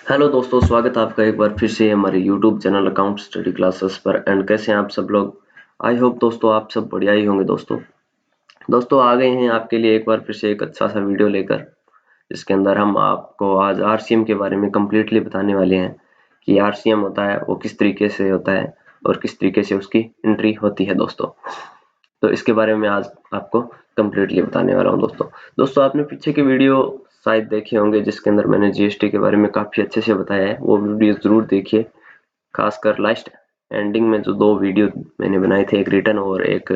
Hello दोस्तों, स्वागत है आपका एक बार फिर से हमारे YouTube channel account study classes पर। एंड कैसे हैं आप सब लोग? आई होप दोस्तों आप सब बढ़िया ही होंगे। दोस्तों आ गए हैं आपके लिए एक बार फिर से एक अच्छा सा वीडियो लेकर, जिसके अंदर हम आपको आज आरसीएम के बारे में कम्प्लीटली बताने वाले हैं कि आरसीएम होता है वो किस तरीके से होता है और किस तरीके से उसकी एंट्री होती है दोस्तों। तो इसके बारे में आज आपको कम्प्लीटली बताने वाला हूँ दोस्तों आपने पीछे की वीडियो शायद देखे होंगे, जिसके अंदर मैंने जीएसटी के बारे में काफी अच्छे से बताया है। वो वीडियो जरूर देखिए, खासकर लास्ट एंडिंग में जो दो वीडियो मैंने बनाए थे, एक रिटर्न और एक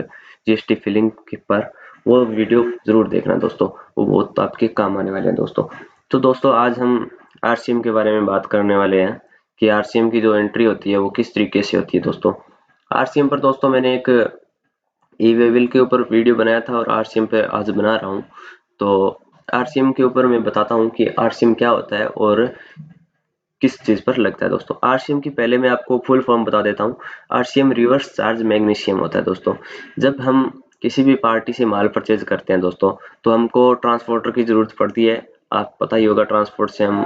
जीएसटी फिलिंग के पर, वो वीडियो जरूर देखना दोस्तों, वो बहुत आपके काम आने वाले हैं दोस्तों। तो दोस्तों आज हम आरसीएम के बारे में बात करने वाले हैं कि आरसीएम की जो एंट्री होती है वो किस तरीके से होती है दोस्तों। आरसीएम पर दोस्तों मैंने एक ई वेविल के ऊपर वीडियो बनाया था और आरसीएम पे आज बना रहा हूँ। तो आरसीएम के ऊपर मैं बताता हूँ कि आरसीएम क्या होता है और किस चीज पर लगता है दोस्तों। आरसीएम की पहले मैं आपको फुल फॉर्म बता देता हूँ। आरसीएम रिवर्स चार्ज मैग्नीशियम होता है दोस्तों। जब हम किसी भी पार्टी से माल परचेज करते हैं दोस्तों, तो हमको ट्रांसपोर्टर की जरूरत पड़ती है। आप पता ही होगा, ट्रांसपोर्ट से हम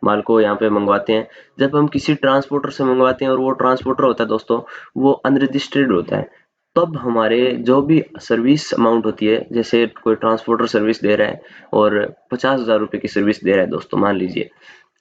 माल को यहाँ पे मंगवाते हैं। जब हम किसी ट्रांसपोर्टर से मंगवाते हैं और वो ट्रांसपोर्टर होता है दोस्तों, वो अनरजिस्टर्ड होता है, तब हमारे जो भी सर्विस अमाउंट होती है, जैसे कोई ट्रांसपोर्टर सर्विस दे रहा है और 50,000 रुपए की सर्विस दे रहा है दोस्तों, मान लीजिए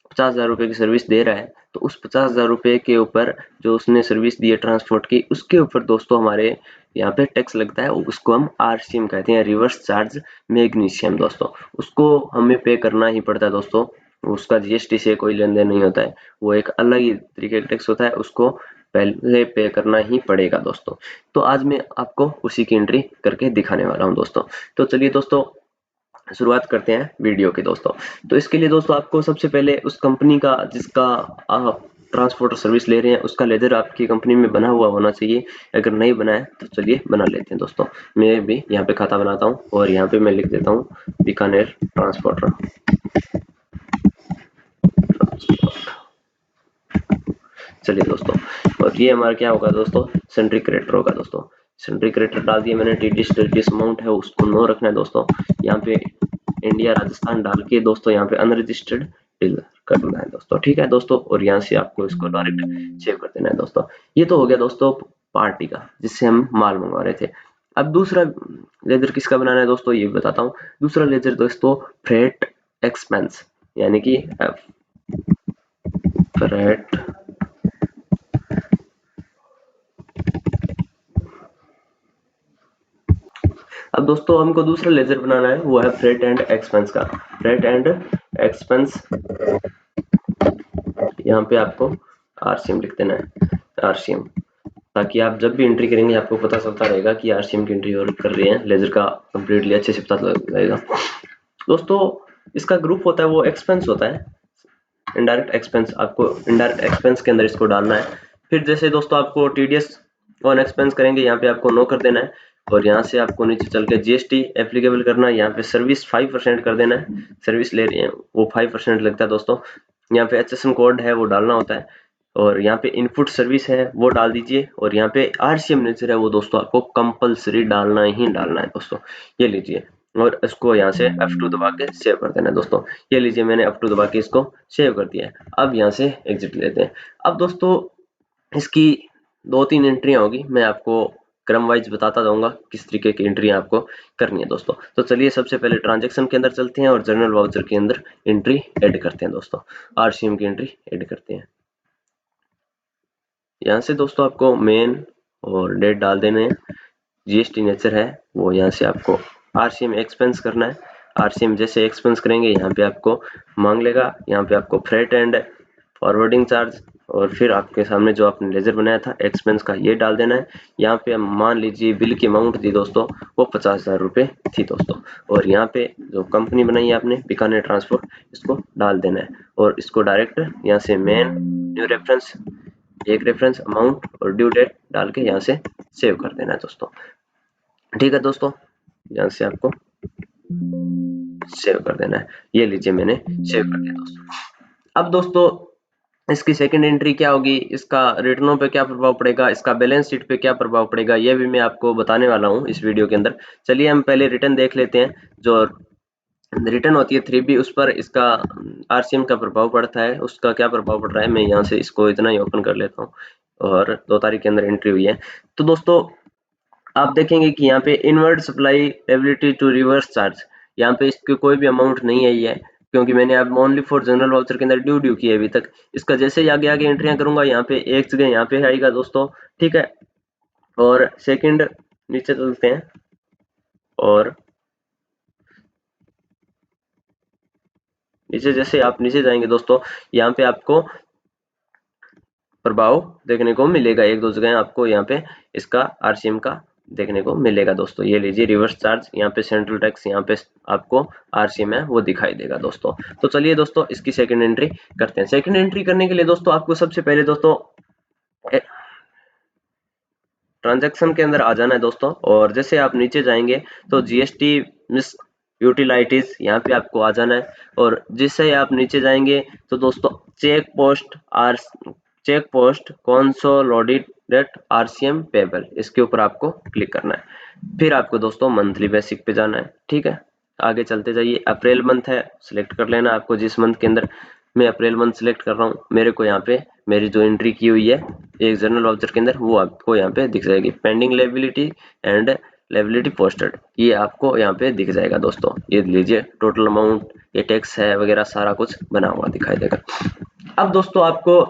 50,000 रुपए की सर्विस दे रहा है, तो उस 50,000 रुपए के ऊपर जो उसने सर्विस दी है ट्रांसपोर्ट की, उसके ऊपर दोस्तों हमारे यहाँ पे टैक्स लगता है। उसको हम आरसीएम कहते हैं, रिवर्स चार्ज मैग्नीशियम दोस्तों। उसको हमें पे करना ही पड़ता है दोस्तों। उसका जीएसटी से कोई लेन देन नहीं होता है, वो एक अलग ही तरीके का टैक्स होता है, उसको पहले पे करना ही पड़ेगा दोस्तों। तो आज मैं आपको उसी की एंट्री करके दिखाने वाला हूँ दोस्तों। तो चलिए दोस्तों शुरुआत करते हैं वीडियो की दोस्तों। तो इसके लिए दोस्तों आपको सबसे पहले उस कंपनी का जिसका आप ट्रांसपोर्टर सर्विस ले रहे हैं, उसका लेजर आपकी कंपनी में बना हुआ होना चाहिए। अगर नहीं बना है तो चलिए बना लेते हैं दोस्तों। मैं भी यहाँ पे खाता बनाता हूँ और यहाँ पे मैं लिख देता हूँ बीकानेर ट्रांसपोर्टर। चलिए दोस्तों, और ये हमारा क्या होगा दोस्तों, सेंट्री क्रेडिटर होगा दोस्तों। सेंट्री क्रेडिटर डाल दिया मैंने। टीडीएस अमाउंट है उसको नो रखना है दोस्तों। यहाँ पे इंडिया राजस्थान डाल के दोस्तों यहाँ पे अनरजिस्टर्ड डीलर करना है दोस्तों। ठीक है दोस्तों, और यहाँ से आपको इसको डायरेक्ट सेव कर देना है दोस्तों। ये तो हो गया दोस्तों पार्टी का, जिससे हम माल मंगवा रहे थे। अब दूसरा लेजर किसका बनाना है दोस्तों, ये बताता हूँ। दूसरा लेजर दोस्तों फ्रेट एक्सपेंस, यानी कि फ्रेट। अब दोस्तों हमको दूसरा लेजर बनाना है, वो है फ्रेट एंड एक्सपेंस का। फ्रेट एंड एक्सपेंस, यहाँ पे आपको आरसीएम लिख देना है, आरसीएम, ताकि आप जब भी एंट्री करेंगे आपको पता चलता रहेगा कि आरसीएम की एंट्री और कर रहे हैं। लेजर का कंप्लीटली अच्छे से पता लगेगा दोस्तों। इसका ग्रुप होता है वो एक्सपेंस होता है, इनडायरेक्ट एक्सपेंस। आपको इनडायरेक्ट एक्सपेंस के अंदर इसको डालना है। फिर जैसे दोस्तों आपको टीडीएस ऑन एक्सपेंस करेंगे, यहाँ पे आपको नो कर देना है, और यहाँ से आपको नीचे चल के जीएसटी एप्लीकेबल करना है। यहाँ पे सर्विस 5% कर देना है। सर्विस ले रहे हैं वो 5% लगता है दोस्तों। यहाँ पे एचएसएन कोड है वो डालना होता है, और यहाँ पे इनपुट सर्विस है वो डाल दीजिए, और यहाँ पे आरसीएम नेचर है वो दोस्तों आपको कंपलसरी डालना ही डालना है दोस्तों। ये लीजिए, और इसको यहाँ से F2 दबा के सेव कर देना है दोस्तों। ये लीजिए, मैंने F2 दबा के इसको सेव कर दिया है। अब यहाँ से एग्जिट लेते हैं। अब दोस्तों इसकी 2-3 एंट्रियां होगी, मैं आपको क्रम वाइज बताता जाऊंगा किस तरीके की एंट्री आपको करनी है दोस्तों। तो चलिए सबसे पहले ट्रांजैक्शन के अंदर चलते हैं और जनरल वाउचर के अंदर एंट्री ऐड करते हैं दोस्तों। आरसीएम की एंट्री ऐड करते हैं। यहाँ से दोस्तों आपको मेन और डेट डाल देने हैं। जीएसटी नेचर है वो यहाँ से आपको आरसीएम एक्सपेंस करना है। आरसीएम जैसे एक्सपेंस करेंगे यहाँ पे आपको मांग लेगा। यहाँ पे आपको फ्रेट एंड फॉरवर्डिंग चार्ज, और फिर आपके सामने जो आपने लेजर बनाया था एक्सपेंस का, ये डाल देना है। यहाँ पे मान लीजिए बिल की अमाउंट थी दोस्तों वो 50,000 रुपये थी दोस्तों, और यहाँ पे जो कंपनी बनाई है आपने बीकानेर ट्रांसपोर्ट, इसको डाल देना है। और इसको डायरेक्ट यहाँ से मेन न्यू रेफरेंस, एक रेफरेंस अमाउंट और ड्यू डेट डाल के यहाँ से सेव कर देना है दोस्तों। ठीक है दोस्तों, यहाँ से आपको सेव कर देना है। ये लीजिए, मैंने सेव कर दिया दोस्तों। अब दोस्तों इसकी सेकंड एंट्री क्या होगी, इसका रिटर्नों पे क्या प्रभाव पड़ेगा, इसका बैलेंस शीट पे क्या प्रभाव पड़ेगा, ये भी मैं आपको बताने वाला हूँ इस वीडियो के अंदर। चलिए हम पहले रिटर्न देख लेते हैं। जो रिटर्न होती है 3B, उस पर इसका आरसीएम का प्रभाव पड़ता है। उसका क्या प्रभाव पड़ रहा है, मैं यहाँ से इसको इतना ही ओपन कर लेता हूँ और 2 तारीख के अंदर एंट्री हुई है। तो दोस्तों आप देखेंगे कि यहाँ पे inward supply ability to reverse charge, यहाँ पे इसकी कोई भी अमाउंट नहीं आई है क्योंकि मैंने अब ओनली फॉर जनरल वाउचर के अंदर ड्यू किया है अभी तक। इसका जैसे ही आगे आगे एंट्रियां करूंगा यहाँ पे एक जगह यहाँ पे आएगा दोस्तों, ठीक है। और सेकंड नीचे चलते हैं और नीचे जैसे आप नीचे जाएंगे दोस्तों, यहाँ पे आपको प्रभाव देखने को मिलेगा, एक दो जगह आपको यहाँ पे इसका आरसीएम का देखने को मिलेगा दोस्तों। ये लीजिए रिवर्स चार्ज, यहाँ पे सेंट्रल टैक्स, यहाँ पे आपको आरसीएम है वो दिखाई देगा दोस्तों। तो चलिए दोस्तों इसकी सेकंड एंट्री करते हैं। सेकंड एंट्री करने के लिए दोस्तों आपको सबसे पहले दोस्तों ट्रांजैक्शन के अंदर आ जाना है दोस्तों, और जैसे आप नीचे जाएंगे तो जीएसटी मिस यूटिलाइटीज यहाँ पे आपको आ जाना है। और जिससे आप नीचे जाएंगे तो दोस्तों check post consolidated RCM payable, इसके ऊपर आपको क्लिक करना है। फिर आपको दोस्तों मंथली बेसिक पे जाना है, ठीक है। आगे चलते जाइए, अप्रैल मंथ है सिलेक्ट कर लेना आपको, जिस मंथ के अंदर मैं अप्रैल मंथ सिलेक्ट कर रहा हूँ, मेरे को यहाँ पे मेरी जो एंट्री की हुई है एक जनरल वाउचर के अंदर वो आपको यहाँ पे दिख जाएगी, pending liability and liability posted, ये आपको यहाँ पे दिख जाएगा दोस्तों। ये लीजिए टोटल अमाउंट, ये टैक्स है वगैरह सारा कुछ बना हुआ दिखाई देगा। अब दोस्तों आपको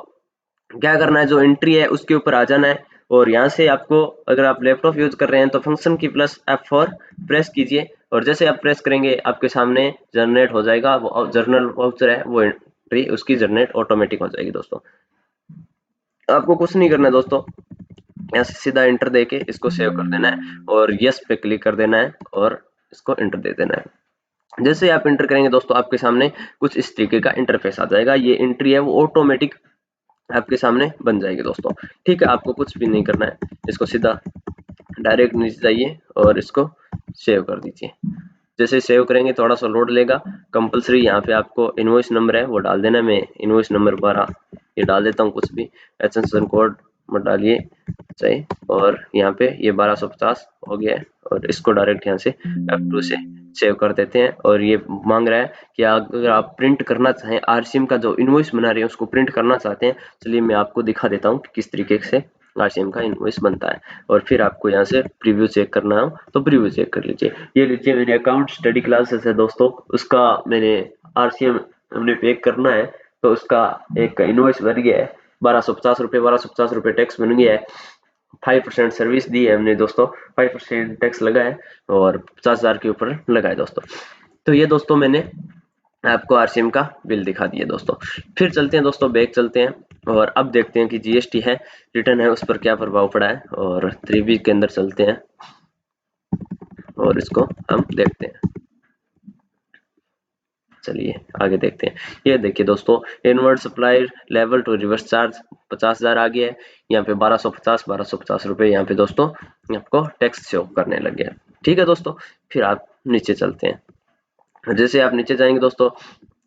क्या करना है, जो एंट्री है उसके ऊपर आ जाना है, और यहाँ से आपको अगर आप लैपटॉप यूज कर रहे हैं तो फंक्शन की प्लस F4 प्रेस कीजिए, और जैसे आप प्रेस करेंगे आपके सामने जनरेट हो जाएगा वो जर्नल वाउचर है, वो एंट्री उसकी जनरेट ऑटोमेटिक हो जाएगी दोस्तों। आपको कुछ नहीं करना है दोस्तों, यहाँ से सीधा एंटर देके इसको सेव कर देना है और यस पे क्लिक कर देना है और इसको एंटर दे देना है। जैसे आप एंटर करेंगे दोस्तों आपके सामने कुछ इस तरीके का इंटरफेस आ जाएगा, ये एंट्री है वो ऑटोमेटिक आपके सामने बन जाएगी दोस्तों, ठीक है। आपको कुछ भी नहीं करना है, इसको सीधा डायरेक्ट नीचे जाइए और इसको सेव कर दीजिए। जैसे सेव करेंगे थोड़ा सा लोड लेगा, कंपलसरी यहाँ पे आपको इनवॉइस नंबर है वो डाल देना। मैं इनवॉइस नंबर 12 ये डाल देता हूँ, कुछ भी एक्सटेंशन कोड मत डालिए सही, और यहाँ पे ये 1250 हो गया है, और इसको डायरेक्ट यहाँ से F2 से सेव कर देते हैं। और ये मांग रहा है कि अगर आप प्रिंट करना चाहें आरसीएम का जो इनवॉइस बना रहे हैं उसको प्रिंट करना चाहते हैं, चलिए मैं आपको दिखा देता हूँ कि किस तरीके से आरसीएम का इनवॉइस बनता है। और फिर आपको यहाँ से प्रीव्यू चेक करना हो तो प्रीव्यू चेक कर लीजिए। ये लीजिए मेरे अकाउंट स्टडी क्लासेस है दोस्तों, उसका मैंने आरसीएम हमने पे करना है, तो उसका एक इनवॉइस बन गया है 1250 रुपये टैक्स बन गया है। 5% सर्विस दी है हमने दोस्तों, 5% टैक्स लगा है और 50,000 के ऊपर लगा है दोस्तों। तो ये दोस्तों मैंने आपको आरसीएम का बिल दिखा दिया दोस्तों। फिर चलते हैं दोस्तों, बैक चलते हैं और अब देखते हैं कि जीएसटी है रिटर्न है उस पर क्या प्रभाव पड़ा है, और 3B के अंदर चलते हैं और इसको हम देखते हैं। चलिए आगे देखते हैं। ये देखिए दोस्तों, inward supply level to reverse charge 50,000 आ गया है, यहाँ पे 1250 रुपए यहाँ पे दोस्तों आपको टैक्स शो करने लग गया, ठीक है दोस्तों। फिर आप नीचे चलते हैं, जैसे आप नीचे जाएंगे दोस्तों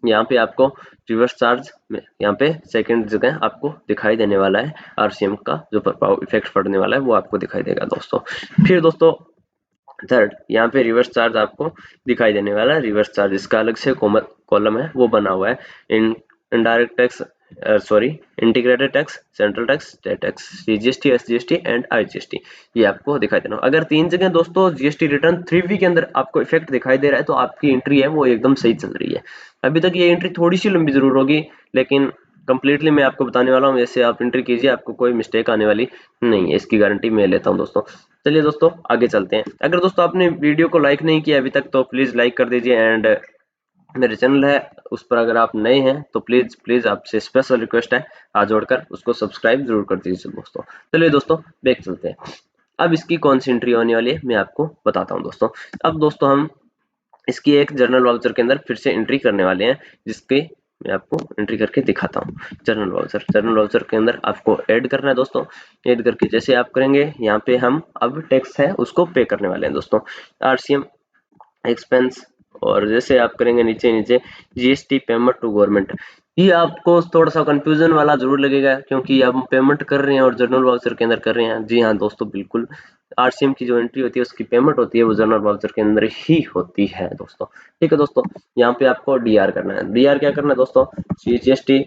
यहाँ पे आपको रिवर्स चार्ज में यहाँ पे सेकंड जगह आपको दिखाई देने वाला है, आरसीएम का जो प्रभाव इफेक्ट पड़ने वाला है वो आपको दिखाई देगा दोस्तों। फिर दोस्तों थर्ड यहाँ पे रिवर्स चार्ज आपको दिखाई देने वाला है, रिवर्स चार्ज इसका अलग से कॉलम है वो बना हुआ है, in indirect tax sorry integrated tax, central tax, state tax, CGST, SGST and IGST, ये आपको दिखाई देना। अगर तीन जगह दोस्तों जीएसटी रिटर्न 3B के अंदर आपको इफेक्ट दिखाई दे रहा है तो आपकी एंट्री है वो एकदम सही चल रही है। अभी तक ये एंट्री थोड़ी सी लंबी जरूर होगी, लेकिन कंप्लीटली मैं आपको बताने वाला हूँ, जैसे आप एंट्री कीजिए आपको कोई मिस्टेक आने वाली नहीं है, इसकी गारंटी मैं लेता हूँ दोस्तों। चलिए दोस्तों आगे चलते हैं। अगर दोस्तों आपने वीडियो को लाइक नहीं किया अभी तक तो प्लीज लाइक कर दीजिए, एंड मेरे चैनल है उस पर अगर आप नए हैं तो प्लीज प्लीज आपसे स्पेशल रिक्वेस्ट है हाथ जोड़कर उसको सब्सक्राइब जरूर कर दीजिए दोस्तों। चलिए दोस्तों बैक चलते हैं। अब इसकी कौन सी एंट्री होने वाली है मैं आपको बताता हूँ दोस्तों। अब दोस्तों हम इसकी एक जर्नल वाउचर के अंदर फिर से एंट्री करने वाले हैं, जिसके मैं आपको एंट्री करके दिखाता हूँ। जर्नल वाउचर के अंदर आपको ऐड करना है दोस्तों। ऐड करके जैसे आप करेंगे यहाँ पे हम अब टैक्स है उसको पे करने वाले हैं दोस्तों, आरसीएम एक्सपेंस, और जैसे आप करेंगे नीचे नीचे जीएसटी पेमेंट टू गवर्नमेंट, ये आपको थोड़ा सा कंफ्यूजन वाला जरूर लगेगा, क्योंकि हम पेमेंट कर रहे हैं और जनरल वाउचर के अंदर कर रहे हैं। जी हाँ दोस्तों, बिल्कुल आरसीएम की जो एंट्री होती है उसकी पेमेंट होती है वो जनरल वाउचर के अंदर ही होती है दोस्तों। ठीक है दोस्तों, यहाँ पे आपको डीआर करना है। डीआर क्या करना है दोस्तों? CGST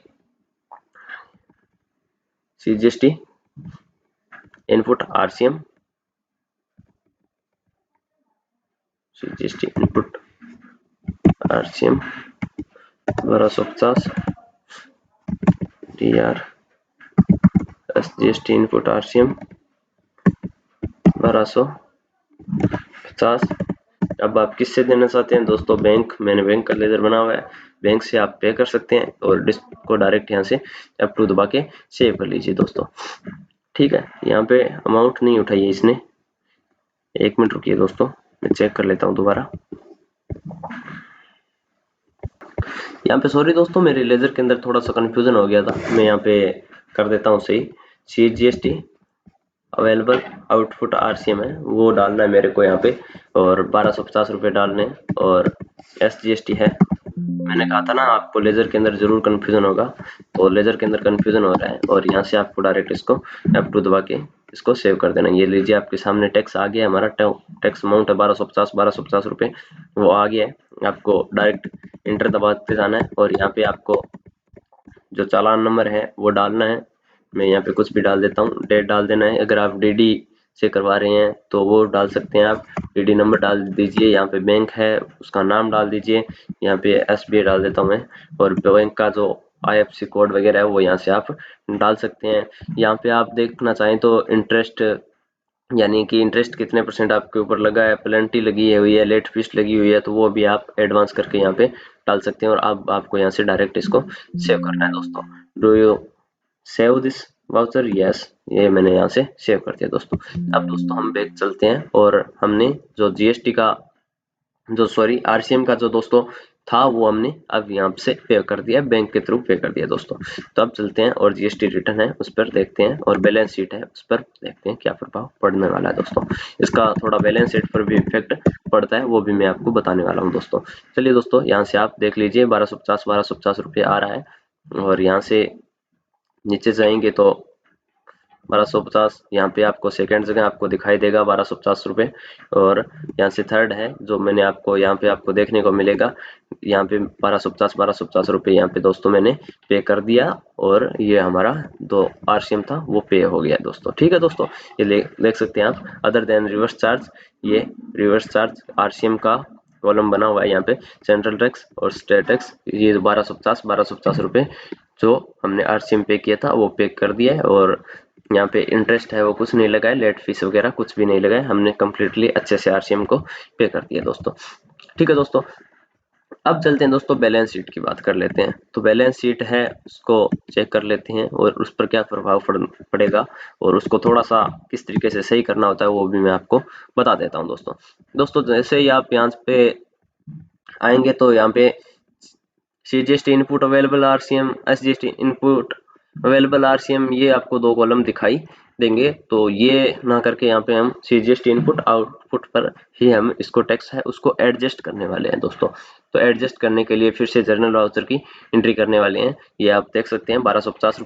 input RCM, CGST input RCM 1250 DR SGST input RCM 1250। अब आप किससे देना चाहते हैं दोस्तों? बैंक, मैंने बैंक का लेजर बना हुआ है, बैंक से आप पे कर सकते हैं और डिस्क को डायरेक्ट यहाँ से F2 दबा के सेव कर लीजिए दोस्तों। ठीक है, यहाँ पे अमाउंट नहीं उठाई है इसने, 1 मिनट रुकिए दोस्तों, मैं चेक कर लेता हूँ दोबारा। यहाँ पे सॉरी दोस्तों, मेरे लेजर के अंदर थोड़ा सा कंफ्यूजन हो गया था, मैं यहाँ पे कर देता हूँ सही। CGST अवेलेबल आउटपुट आरसीएम है वो डालना है मेरे को यहाँ पे, और 1250 रुपये डालने हैं, और SGST है। मैंने कहा था ना आपको लेजर के अंदर जरूर कंफ्यूजन होगा, तो लेजर के अंदर कंफ्यूजन हो रहा है, और यहाँ से आपको डायरेक्ट इसको F2 दबा के इसको सेव कर देना। ये लीजिए आपके सामने टैक्स आ गया, हमारा टैक्स अमाउंट है 1250 रुपये, वो आ गया है। आपको डायरेक्ट इंटर दबाते जाना है, और यहाँ पे आपको जो चालान नंबर है वो डालना है। मैं यहाँ पे कुछ भी डाल देता हूँ, डेट डाल देना है। अगर आप डीडी से करवा रहे हैं तो वो डाल सकते हैं, आप डीडी नंबर डाल दीजिए, यहाँ पे बैंक है उसका नाम डाल दीजिए, यहाँ पे SBI डाल देता हूँ मैं, और बैंक का जो IFSC कोड वगैरह है वो यहाँ से आप डाल सकते हैं। यहाँ पे आप देखना चाहें तो इंटरेस्ट, यानी कि इंटरेस्ट कितने परसेंट आपके ऊपर लगा है, पेनल्टी लगी हुई है, लेट फीस लगी हुई है, तो वो भी आप एडवांस करके यहाँ पे डाल सकते हैं। और अब आपको यहाँ से डायरेक्ट इसको सेव करना है दोस्तों। Do you save this voucher? Yes, ये मैंने यहाँ से सेव कर दिया दोस्तों। अब दोस्तों हम बैक चलते हैं, और हमने जो जीएसटी का जो सॉरी आरसीएम का जो दोस्तों था वो हमने अब यहाँ से पे कर दिया, बैंक के थ्रू पे कर दिया दोस्तों। तो अब चलते हैं और जीएसटी रिटर्न है उस पर देखते हैं, और बैलेंस शीट है उस पर देखते हैं क्या प्रभाव पड़ने वाला है दोस्तों। इसका थोड़ा बैलेंस शीट पर भी इफेक्ट पड़ता है, वो भी मैं आपको बताने वाला हूँ दोस्तों। चलिए दोस्तों, यहाँ से आप देख लीजिए 1250 रुपये आ रहा है, और यहाँ से नीचे जाएंगे तो 1250, यहाँ पे आपको सेकंड जगह आपको दिखाई देगा 1250 रुपये, और यहाँ से थर्ड है जो मैंने आपको यहाँ पे आपको देखने को मिलेगा, यहाँ पे 1250 रुपये यहाँ पे दोस्तों मैंने पे कर दिया, और ये हमारा जो आरसीएम था वो पे हो गया दोस्तों। ठीक है दोस्तों, ये देख सकते हैं आप, अदर देन रिवर्स चार्ज, ये रिवर्स चार्ज आरसीएम का कॉलम बना हुआ है यहाँ पे, सेंट्रल टैक्स और स्टेट टैक्स, ये 1250 रुपये जो हमने आरसीएम पे किया था वो पे कर दिया है, और यहाँ पे इंटरेस्ट है वो कुछ नहीं लगा है, लेट फीस वगैरह कुछ भी नहीं लगा है, हमने कम्प्लीटली अच्छे से आरसीएम को पे कर दिया दोस्तों। ठीक है दोस्तों, अब चलते हैं दोस्तों बैलेंस शीट की बात कर लेते हैं। तो बैलेंस शीट है उसको चेक कर लेते हैं, और उस पर क्या प्रभाव पड़ेगा, और उसको थोड़ा सा किस तरीके से सही करना होता है वो भी मैं आपको बता देता हूँ दोस्तों। दोस्तों जैसे ही आप यहाँ पे आएंगे तो यहाँ पे CGST input available RCM, SGST input available RCM, ये आपको दो कॉलम दिखाई देंगे। तो ये ना करके यहाँ पे हम CGST इनपुट आउटपुट पर ही हम इसको टैक्स है उसको एडजस्ट करने वाले हैं दोस्तों। तो एडजस्ट करने के लिए फिर से जर्नल वाउचर की एंट्री करने वाले हैं। ये आप देख सकते हैं 1250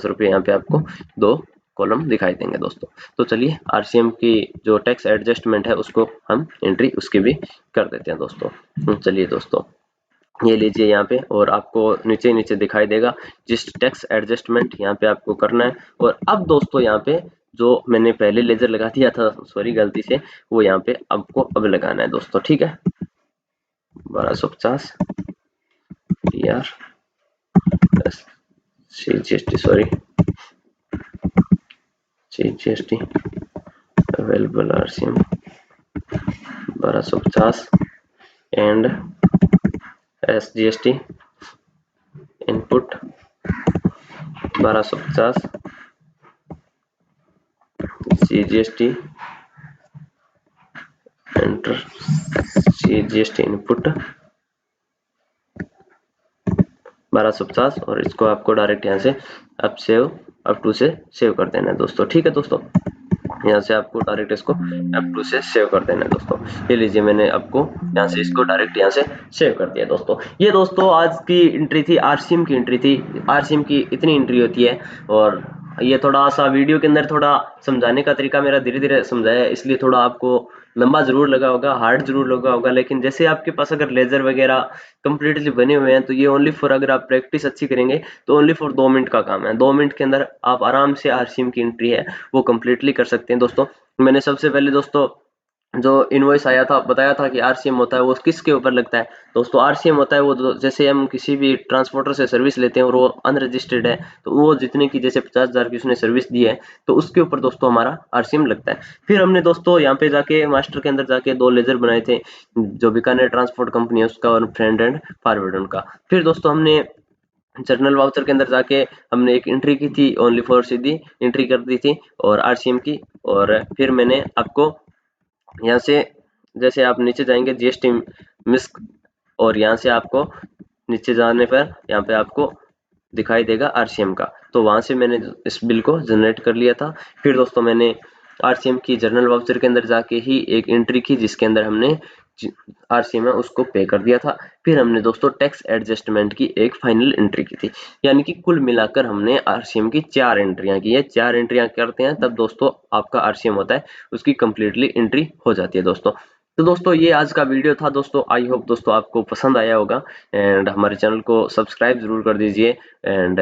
रुपये यहाँ पे आपको दो कॉलम दिखाई देंगे दोस्तों। तो चलिए आरसीएम की जो टैक्स एडजस्टमेंट है उसको हम एंट्री उसकी भी कर देते हैं दोस्तों। चलिए दोस्तों, ये लीजिए यहाँ पे, और आपको नीचे नीचे दिखाई देगा जिस टैक्स एडजस्टमेंट यहाँ पे आपको करना है। और अब दोस्तों यहाँ पे जो मैंने पहले लेजर लगा दिया था सॉरी गलती से, वो यहाँ पे आपको अब लगाना है दोस्तों। ठीक है, 1250 यार CGST sorry CGST available RCM 1250 and SGST input 1250 CGST enter CGST input 1250, और इसको आपको डायरेक्ट यहाँ से अब टू से सेव कर देना है दोस्तों। ठीक है दोस्तों, यहाँ से आपको डायरेक्ट इसको F2 से सेव कर देना है दोस्तों। ये लीजिए मैंने आपको यहाँ से इसको डायरेक्ट यहाँ से सेव कर दिया दोस्तों। ये दोस्तों आज की एंट्री थी, आरसीएम की एंट्री थी। आरसीएम की इतनी एंट्री होती है, और ये थोड़ा सा वीडियो के अंदर थोड़ा समझाने का तरीका मेरा धीरे धीरे समझाया है, इसलिए थोड़ा आपको लंबा जरूर लगा होगा, हार्ड जरूर लगा होगा, लेकिन जैसे आपके पास अगर लेजर वगैरह कंप्लीटली बने हुए हैं तो ये ओनली फॉर, अगर आप प्रैक्टिस अच्छी करेंगे तो ओनली फॉर 2 मिनट का काम है। 2 मिनट के अंदर आप आराम से आरसीएम की एंट्री है वो कंप्लीटली कर सकते हैं दोस्तों। मैंने सबसे पहले दोस्तों जो इनवॉइस आया था, बताया था कि आरसीएम होता है वो किसके ऊपर लगता है दोस्तों। आरसीएम होता है वो जैसे हम किसी भी ट्रांसपोर्टर से सर्विस लेते हैं और वो अनरजिस्टर्ड है, तो वो जितने की जैसे 50,000 की उसने सर्विस दी है तो उसके ऊपर दोस्तों हमारा आरसीएम लगता है। फिर हमने दोस्तों यहाँ पे जाके मास्टर के अंदर जाके 2 लेजर बनाए थे, जो बीकानेर ट्रांसपोर्ट कंपनी है उसका और फ्रंट एंड फॉरवर्ड उनका। फिर दोस्तों हमने जर्नल वाउचर के अंदर जाके हमने एक एंट्री की थी, ओनली फॉर सीधी एंट्री कर दी थी और आरसीएम की। और फिर मैंने आपको यहाँ से, जैसे आप नीचे जाएंगे जीएसटी मिस्क, और यहाँ से आपको नीचे जाने पर यहाँ पे आपको दिखाई देगा आरसीएम का, तो वहां से मैंने इस बिल को जनरेट कर लिया था। फिर दोस्तों मैंने आरसीएम की जर्नल वाउचर के अंदर जाके ही एक एंट्री की जिसके अंदर हमने आरसीएम है उसको पे कर दिया था। फिर हमने दोस्तों टैक्स एडजस्टमेंट की एक फाइनल एंट्री की थी, यानी कि कुल मिलाकर हमने आरसीएम की 4 एंट्रियां की है। 4 एंट्रियां करते हैं तब दोस्तों आपका आरसीएम होता है, उसकी कंप्लीटली एंट्री हो जाती है दोस्तों। तो दोस्तों ये आज का वीडियो था दोस्तों, आई होप दोस्तों आपको पसंद आया होगा, एंड हमारे चैनल को सब्सक्राइब जरूर कर दीजिए, एंड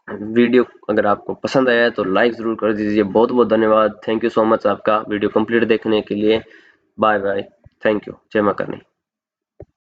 वीडियो अगर आपको पसंद आया है तो लाइक जरूर कर दीजिए। बहुत बहुत धन्यवाद, थैंक यू सो मच आपका वीडियो कंप्लीट देखने के लिए। बाय बाय, थैंक यू, जय मां करनी।